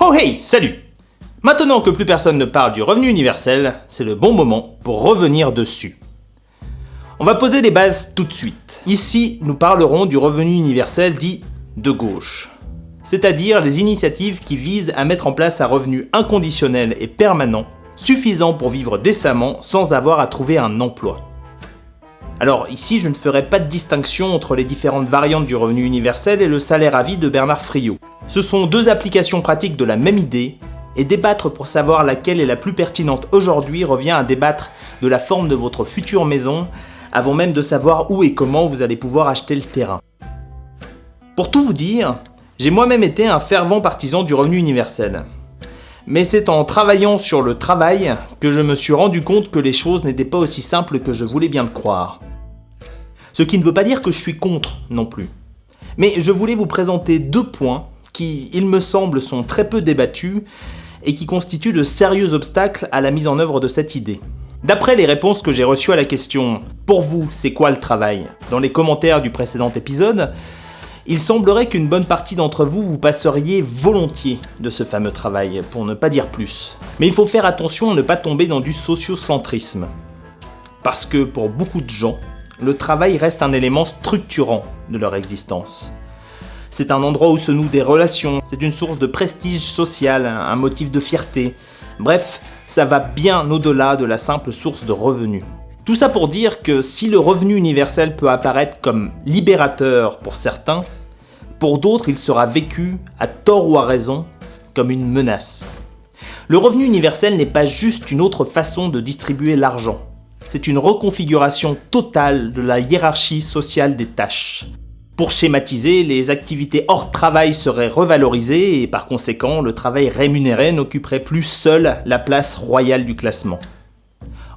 Oh hey, salut! Maintenant que plus personne ne parle du revenu universel, c'est le bon moment pour revenir dessus. On va poser les bases tout de suite. Ici, nous parlerons du revenu universel dit de gauche, c'est-à-dire les initiatives qui visent à mettre en place un revenu inconditionnel et permanent, suffisant pour vivre décemment sans avoir à trouver un emploi. Alors ici, je ne ferai pas de distinction entre les différentes variantes du revenu universel et le salaire à vie de Bernard Friot. Ce sont deux applications pratiques de la même idée, et débattre pour savoir laquelle est la plus pertinente aujourd'hui revient à débattre de la forme de votre future maison, avant même de savoir où et comment vous allez pouvoir acheter le terrain. Pour tout vous dire, j'ai moi-même été un fervent partisan du revenu universel. Mais c'est en travaillant sur le travail que je me suis rendu compte que les choses n'étaient pas aussi simples que je voulais bien le croire. Ce qui ne veut pas dire que je suis contre non plus. Mais je voulais vous présenter deux points qui, il me semble, sont très peu débattus et qui constituent de sérieux obstacles à la mise en œuvre de cette idée. D'après les réponses que j'ai reçues à la question « Pour vous, c'est quoi le travail ?», dans les commentaires du précédent épisode, il semblerait qu'une bonne partie d'entre vous vous passeriez volontiers de ce fameux travail, pour ne pas dire plus. Mais il faut faire attention à ne pas tomber dans du sociocentrisme. Parce que pour beaucoup de gens, le travail reste un élément structurant de leur existence. C'est un endroit où se nouent des relations, c'est une source de prestige social, un motif de fierté. Bref, ça va bien au-delà de la simple source de revenus. Tout ça pour dire que si le revenu universel peut apparaître comme libérateur pour certains, pour d'autres il sera vécu, à tort ou à raison, comme une menace. Le revenu universel n'est pas juste une autre façon de distribuer l'argent. C'est une reconfiguration totale de la hiérarchie sociale des tâches. Pour schématiser, les activités hors travail seraient revalorisées et par conséquent, le travail rémunéré n'occuperait plus seul la place royale du classement.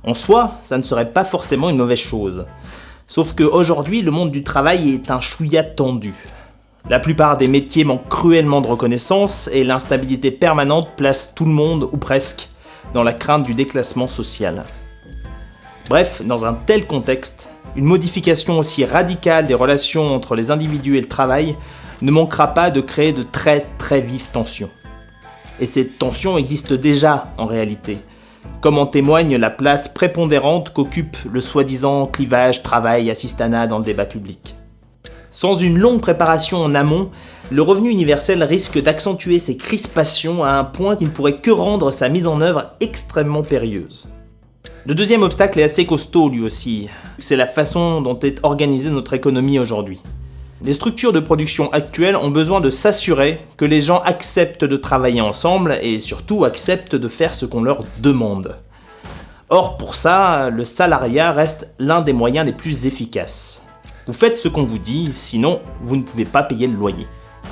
En soi, ça ne serait pas forcément une mauvaise chose. Sauf qu'aujourd'hui, le monde du travail est un chouïa tendu. La plupart des métiers manquent cruellement de reconnaissance et l'instabilité permanente place tout le monde, ou presque, dans la crainte du déclassement social. Bref, dans un tel contexte, une modification aussi radicale des relations entre les individus et le travail ne manquera pas de créer de très très vives tensions. Et ces tensions existent déjà en réalité, comme en témoigne la place prépondérante qu'occupe le soi-disant clivage travail-assistanat dans le débat public. Sans une longue préparation en amont, le revenu universel risque d'accentuer ces crispations à un point qui ne pourrait que rendre sa mise en œuvre extrêmement périlleuse. Le deuxième obstacle est assez costaud lui aussi, c'est la façon dont est organisée notre économie aujourd'hui. Les structures de production actuelles ont besoin de s'assurer que les gens acceptent de travailler ensemble et surtout acceptent de faire ce qu'on leur demande. Or pour ça, le salariat reste l'un des moyens les plus efficaces. Vous faites ce qu'on vous dit, sinon vous ne pouvez pas payer le loyer.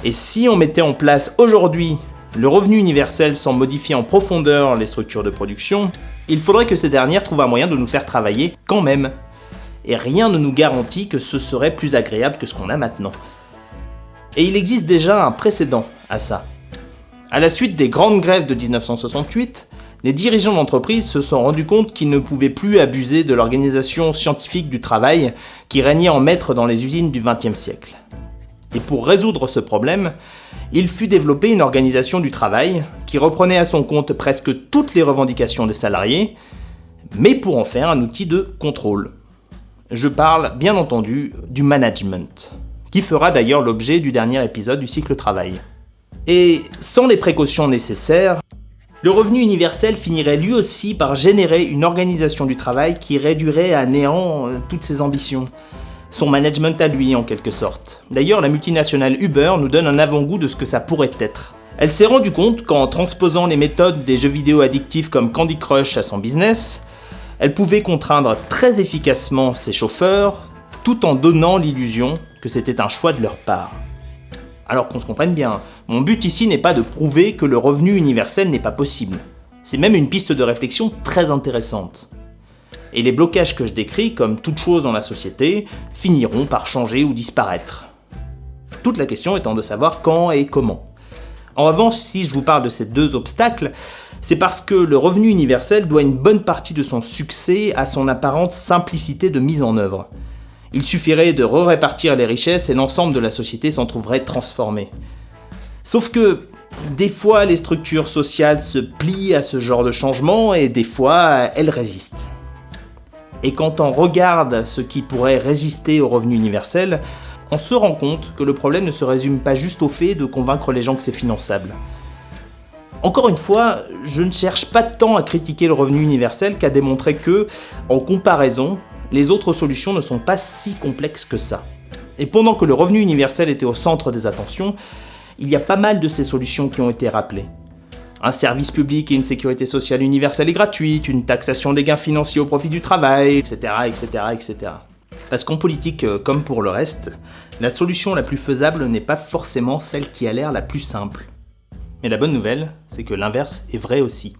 Et si on mettait en place aujourd'hui le revenu universel sans modifier en profondeur les structures de production, il faudrait que ces dernières trouvent un moyen de nous faire travailler quand même. Et rien ne nous garantit que ce serait plus agréable que ce qu'on a maintenant. Et il existe déjà un précédent à ça. À la suite des grandes grèves de 1968, les dirigeants d'entreprise se sont rendus compte qu'ils ne pouvaient plus abuser de l'organisation scientifique du travail qui régnait en maître dans les usines du XXe siècle. Et pour résoudre ce problème, il fut développé une organisation du travail qui reprenait à son compte presque toutes les revendications des salariés, mais pour en faire un outil de contrôle. Je parle bien entendu du management, qui fera d'ailleurs l'objet du dernier épisode du cycle travail. Et sans les précautions nécessaires, le revenu universel finirait lui aussi par générer une organisation du travail qui réduirait à néant toutes ses ambitions. Son management à lui en quelque sorte. D'ailleurs, la multinationale Uber nous donne un avant-goût de ce que ça pourrait être. Elle s'est rendue compte qu'en transposant les méthodes des jeux vidéo addictifs comme Candy Crush à son business, elle pouvait contraindre très efficacement ses chauffeurs, tout en donnant l'illusion que c'était un choix de leur part. Alors qu'on se comprenne bien, mon but ici n'est pas de prouver que le revenu universel n'est pas possible. C'est même une piste de réflexion très intéressante. Et les blocages que je décris, comme toute chose dans la société, finiront par changer ou disparaître. Toute la question étant de savoir quand et comment. En revanche, si je vous parle de ces deux obstacles, c'est parce que le revenu universel doit une bonne partie de son succès à son apparente simplicité de mise en œuvre. Il suffirait de répartir les richesses et l'ensemble de la société s'en trouverait transformé. Sauf que Des fois, les structures sociales se plient à ce genre de changement et des fois, elles résistent. Et quand on regarde ce qui pourrait résister au revenu universel, on se rend compte que le problème ne se résume pas juste au fait de convaincre les gens que c'est finançable. Encore une fois, je ne cherche pas tant à critiquer le revenu universel qu'à démontrer que, en comparaison, les autres solutions ne sont pas si complexes que ça. Et pendant que le revenu universel était au centre des attentions, il y a pas mal de ces solutions qui ont été rappelées. Un service public et une sécurité sociale universelle et gratuite, une taxation des gains financiers au profit du travail, etc., etc., etc. Parce qu'en politique, comme pour le reste, la solution la plus faisable n'est pas forcément celle qui a l'air la plus simple. Mais la bonne nouvelle, c'est que l'inverse est vrai aussi.